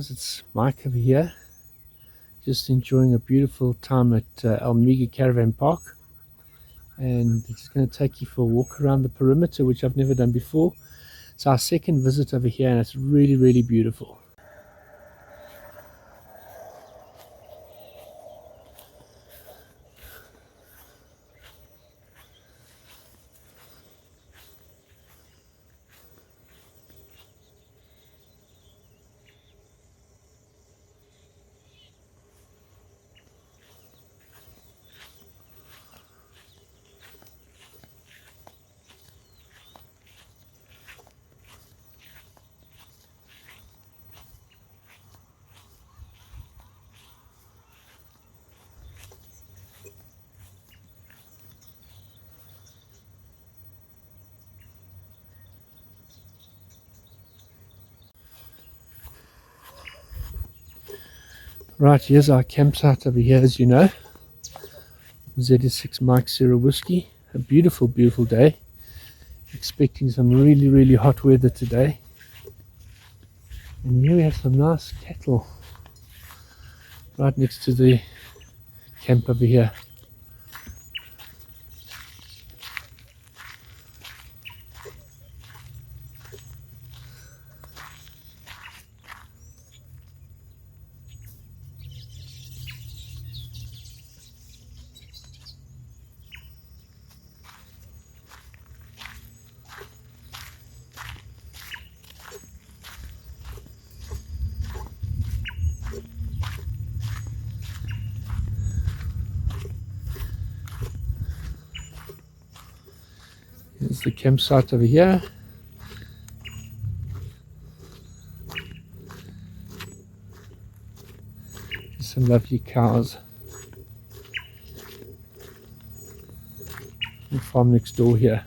guys, it's Mike over here, just enjoying a beautiful time at Almega Caravan Park, and just going to take you for a walk around the perimeter, which I've never done before. It's our second visit over here and it's really beautiful. Right, here's our campsite over here, as you know. Z6 Mike Sierra Whiskey. A beautiful day. Expecting some really hot weather today. And here we have some nice cattle right next to the camp over here. Here's the campsite over here. There's some lovely cows. The farm next door here.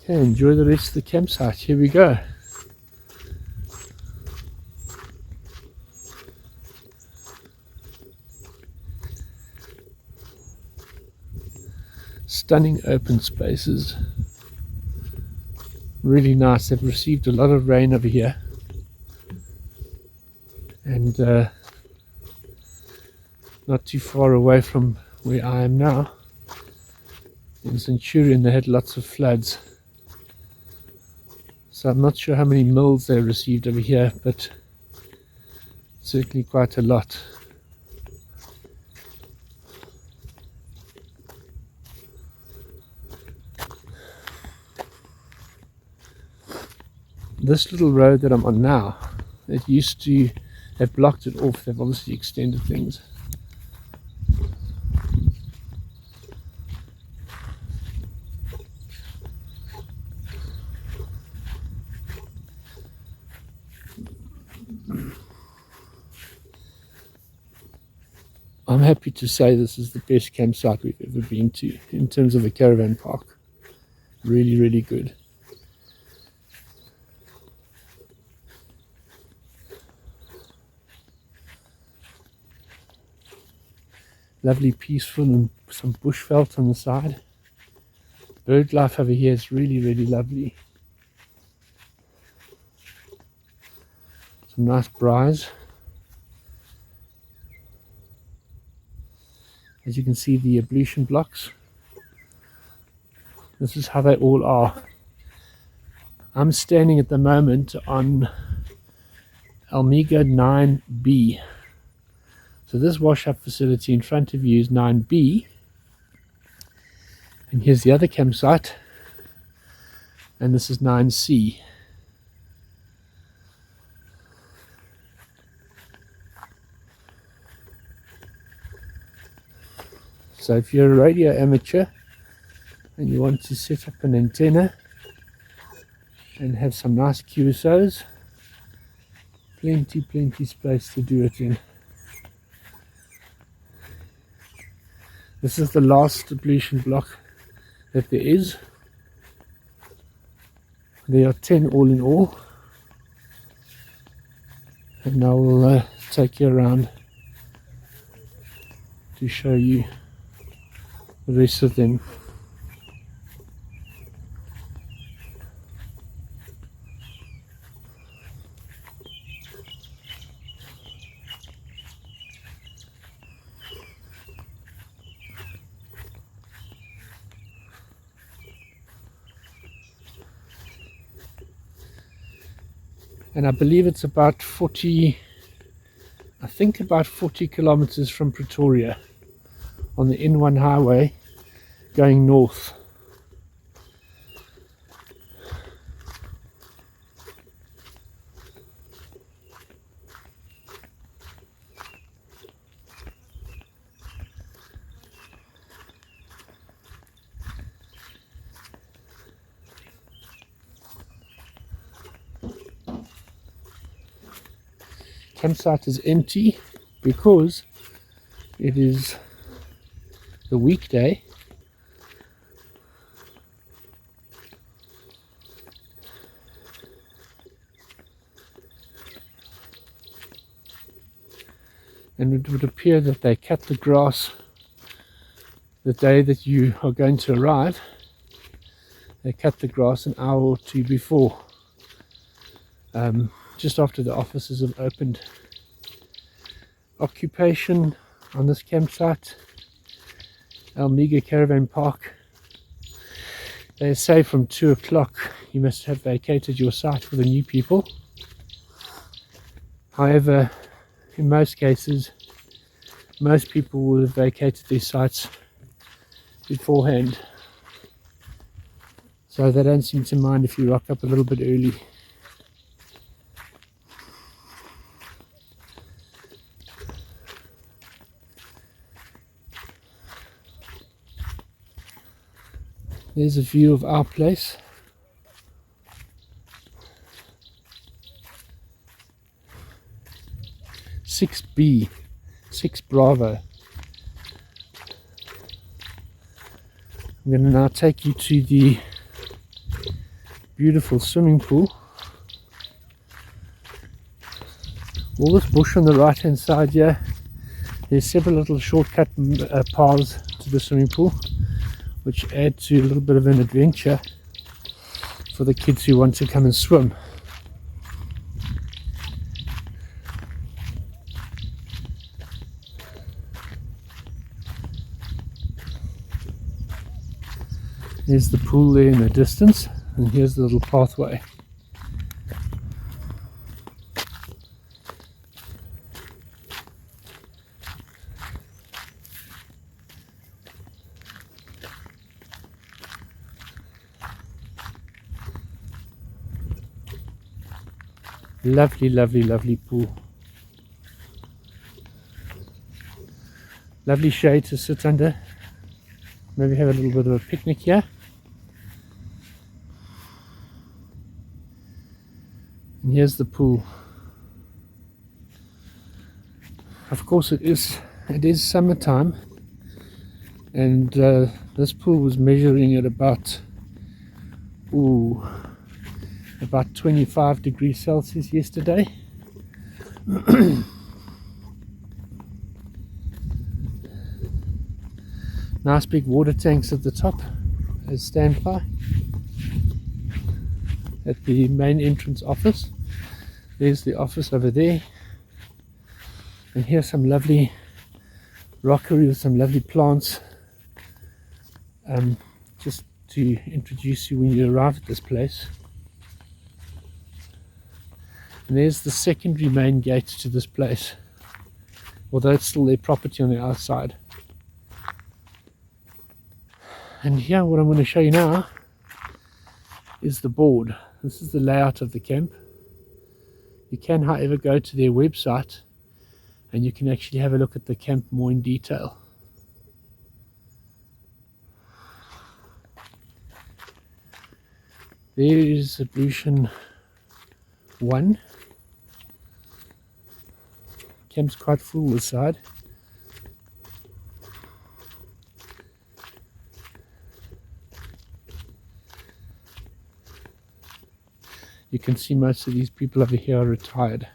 Okay, enjoy the rest of the campsite. Here we go. Stunning open spaces. Really nice. They've received a lot of rain over here. And not too far away from where I am now, in Centurion, they had lots of floods. So I'm not sure how many mils they received over here, but certainly quite a lot. This little road that I'm on now, it used to have blocked it off. They've obviously extended things. I'm happy to say this is the best campsite we've ever been to in terms of a caravan park. Really good. Lovely, peaceful, and some bushveld on the side. Bird life over here is really lovely. Some nice braais. As you can see, the ablution blocks. This is how they all are. I'm standing at the moment on Almega 9B. So this wash-up facility in front of you is 9B. And here's the other campsite. And this is 9C. So if you're a radio amateur and you want to set up an antenna and have some nice QSOs, plenty space to do it in. This is the last ablution block that there is. There are 10 all in all. And now we'll take you around to show you the rest of them. and I believe it's about 40, I think about 40 kilometers from Pretoria on the N1 highway going north. Campsite is empty because it is the weekday, and it would appear that they cut the grass the day that you are going to arrive. They cut the grass an hour or two before, just after the offices have opened. Occupation on this campsite, Almega Caravan Park. They say from 2 o'clock you must have vacated your site for the new people. However, in most cases, most people will have vacated their sites beforehand, so they don't seem to mind if you rock up a little bit early. There's a view of our place. (6B), 6 Bravo. I'm going to now take you to the beautiful swimming pool. All this bush on the right hand side here, there's several little shortcut paths to the swimming pool, which add to a little bit of an adventure for the kids who want to come and swim. There's the pool there in the distance, and here's the little pathway. Lovely, lovely, lovely pool. Lovely shade to sit under. Maybe have a little bit of a picnic here. And here's the pool. Of course it is summertime, and this pool was measuring at about 25 degrees Celsius yesterday. Nice big water tanks at the top as standby at the main entrance office. There's the office over there, and here's some lovely rockery with some lovely plants, just to introduce you when you arrive at this place. And there's the secondary main gate to this place, although it's still their property on the outside. And here, what I'm going to show you now is the board. This is the layout of the camp. You can, however, go to their website and you can actually have a look at the camp more in detail. There is ablution 1. Camp's quite full this side. You can see most of these people over here are retired.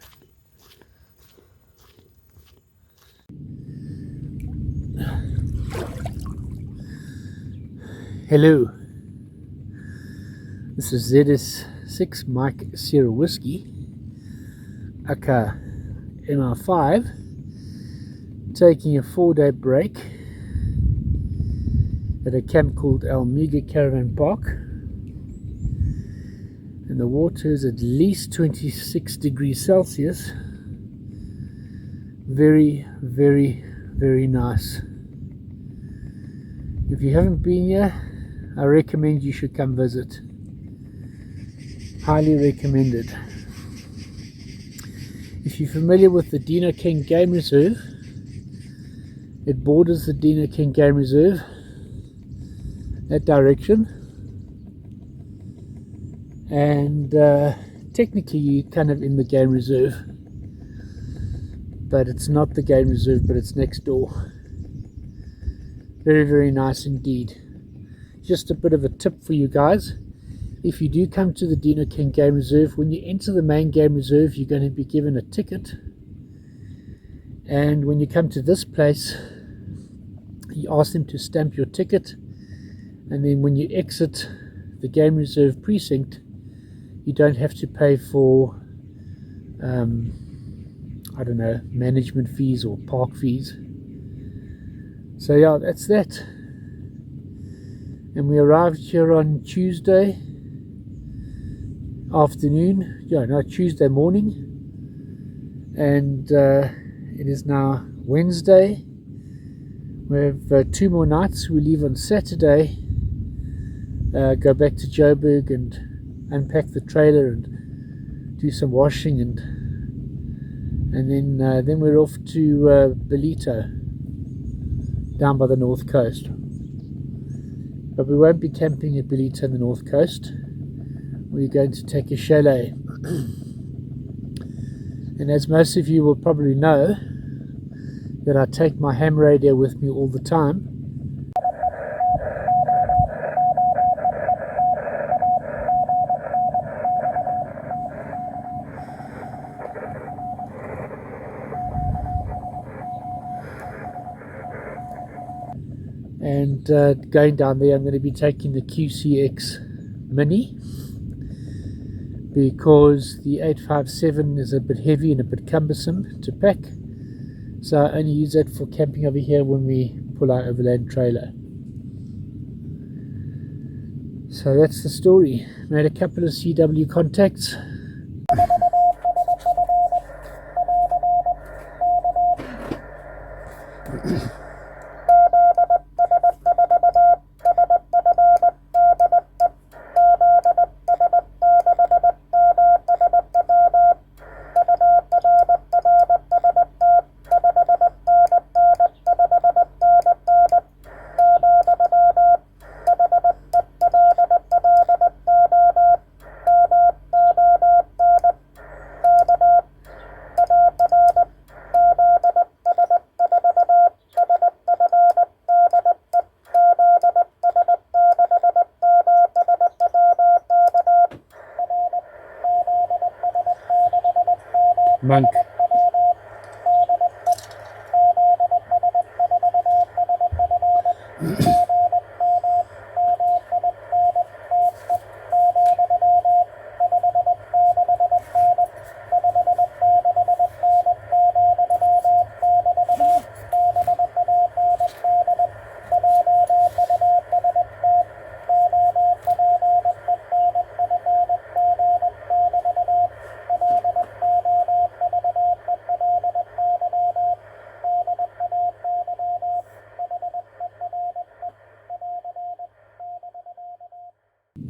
Hello. This is ZS6 Mike Sierra Whiskey, aka MR5, taking a 4-day break at a camp called Almega Caravan Park. and the water is at least 26 degrees Celsius. Very, very, very nice. If you haven't been here, I recommend you should come visit. Highly recommended. If you're familiar with the Dino King Game Reserve, it borders the Dino King Game Reserve, that direction, and technically you're kind of in the game reserve, but it's not the game reserve, but it's next door. Very, very nice indeed. Just a bit of a tip for you guys: if you do come to the Dino King Game Reserve, when you enter the main game reserve, you're going to be given a ticket, and when you come to this place, you ask them to stamp your ticket, and then when you exit the game reserve precinct, you don't have to pay for I don't know, management fees or park fees. So yeah, that's that. And we arrived here on Tuesday afternoon, Tuesday morning, and it is now Wednesday. We have 2 more nights. We leave on Saturday, go back to Joburg and unpack the trailer and do some washing, and then we're off to Belito, down by the north coast. But we won't be camping at Belito on the north coast. We're going to take a chalet. And as most of you will probably know, that I take my ham radio with me all the time. And going down there, I'm going to be taking the QCX Mini, because the 857 is a bit heavy and a bit cumbersome to pack. So I only use that for camping over here when we pull our overland trailer. So that's the story. Made a couple of CW contacts. Monk.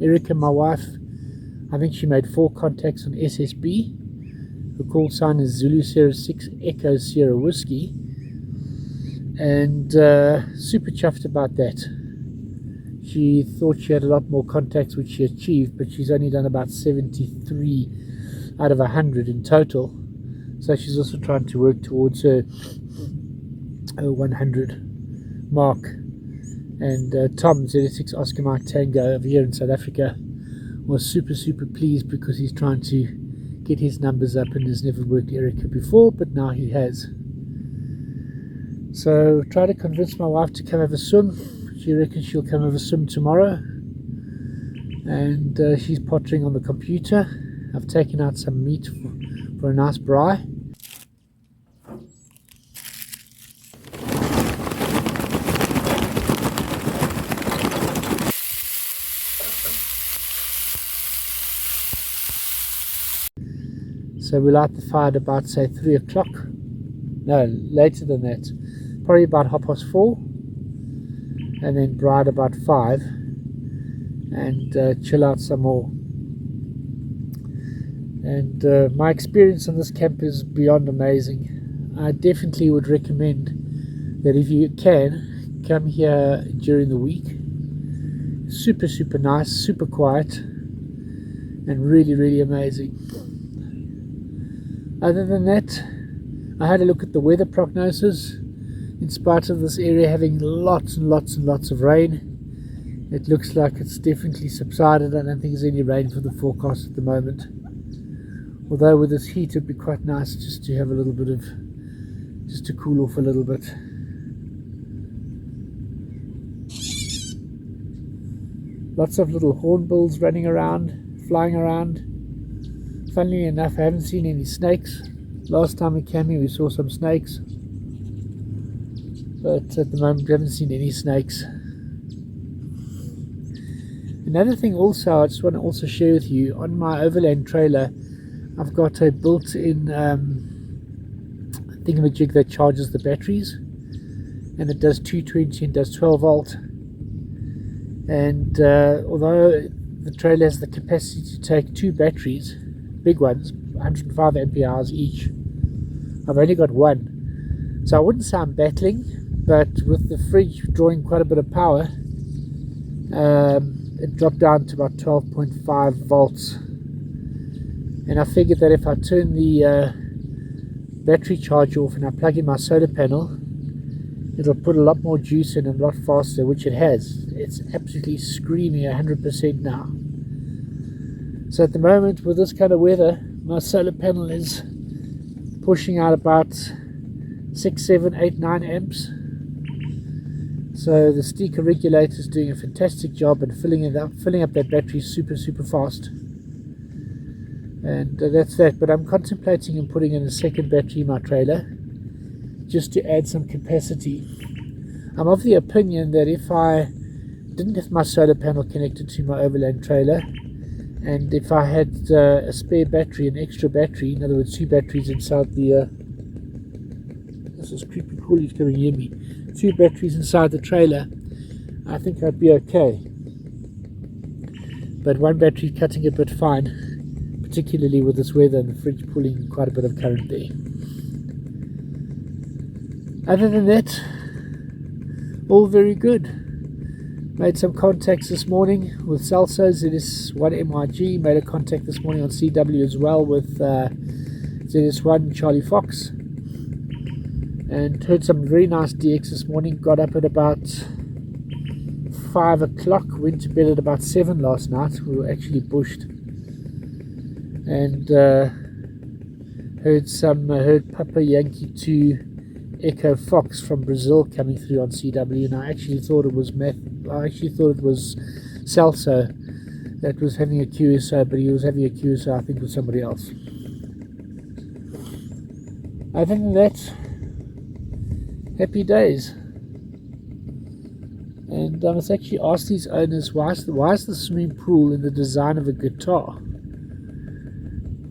Erica, my wife, I think she made 4 contacts on SSB. Her call sign is Zulu Sierra 6 Echo Sierra Whiskey, and super chuffed about that. She thought she had a lot more contacts, which she achieved, but she's only done about 73 out of 100 in total. So she's also trying to work towards her 100 mark. And Tom, 06 Oscar Mike Tango over here in South Africa, was super pleased, because he's trying to get his numbers up and has never worked Erica before, but now he has. So try to convince my wife to come have a swim. She reckons she'll come have a swim tomorrow, and she's pottering on the computer. I've taken out some meat for a nice braai. So we light the fire at about, say, 3 o'clock. No, later than that. Probably about 4:30. And then bride about 5. And chill out some more. And my experience on this camp is beyond amazing. I definitely would recommend that if you can, come here during the week. Super, super nice, super quiet, and really, really amazing. Other than that, I had a look at the weather prognosis. In spite of this area having lots and lots and lots of rain, it looks like it's definitely subsided. I don't think there's any rain for the forecast at the moment. Although with this heat, it'd be quite nice just to have a little bit of, just to cool off a little bit. Lots of little hornbills running around, flying around. Funnily enough, I haven't seen any snakes. Last time we came here, we saw some snakes. But at the moment, we haven't seen any snakes. Another thing also, I just want to also share with you, on my overland trailer, I've got a built-in thingamajig that charges the batteries. And it does 220 and does 12 volt. And although the trailer has the capacity to take 2 batteries, big ones, 105 ampere hours each, I've only got 1. So I wouldn't say I'm battling, but with the fridge drawing quite a bit of power, it dropped down to about 12.5 volts. And I figured that if I turn the battery charge off and I plug in my solar panel, it'll put a lot more juice in and a lot faster, which it has. It's absolutely screaming 100% now. So at the moment, with this kind of weather, my solar panel is pushing out about 6, 7, 8, 9 amps. So the steeker regulator is doing a fantastic job and filling up that battery super, super fast. And that's that. But I'm contemplating on putting in a second battery in my trailer, just to add some capacity. I'm of the opinion that if I didn't have my solar panel connected to my overland trailer, and if I had a spare battery, an extra battery, in other words 2 batteries inside the this is creepy crawlies coming near me, 2 batteries inside the trailer, I think I'd be okay. But 1 battery cutting a bit fine, particularly with this weather and the fridge pulling quite a bit of current there. Other than that, all very good. Made some contacts this morning with Celso, ZS1 MYG. Made a contact this morning on CW as well with ZS1 Charlie Fox. And heard some very nice DX this morning. Got up at about 5 o'clock. Went to bed at about 7 last night. We were actually bushed. And heard Papa Yankee 2 Echo Fox from Brazil coming through on CW, and I actually thought it was Celso that was having a QSO, but he was having a QSO I think with somebody else. Other than that, happy days. And I must actually ask these owners, why is the swimming pool in the design of a guitar?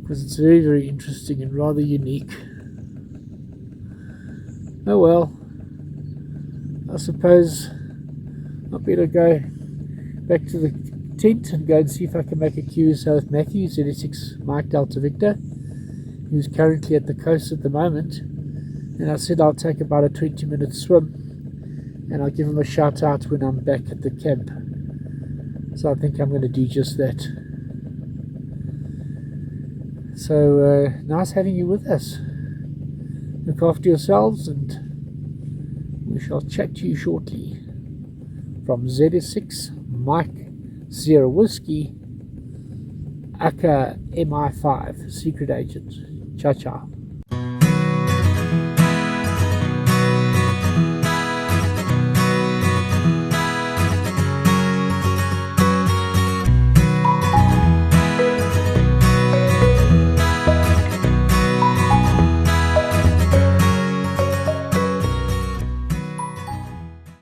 Because it's very, very interesting and rather unique. Oh well, I suppose I'll better go back to the tent and go and see if I can make a QSO with Matthew, ZS6 Mike Delta Victor, who's currently at the coast at the moment. And I said I'll take about a 20-minute swim, and I'll give him a shout out when I'm back at the camp. So I think I'm going to do just that. So nice having you with us. Look after yourselves, and we shall chat to you shortly. From ZS6 Mike Sierra Whiskey, aka MI5 Secret Agent. Ciao ciao.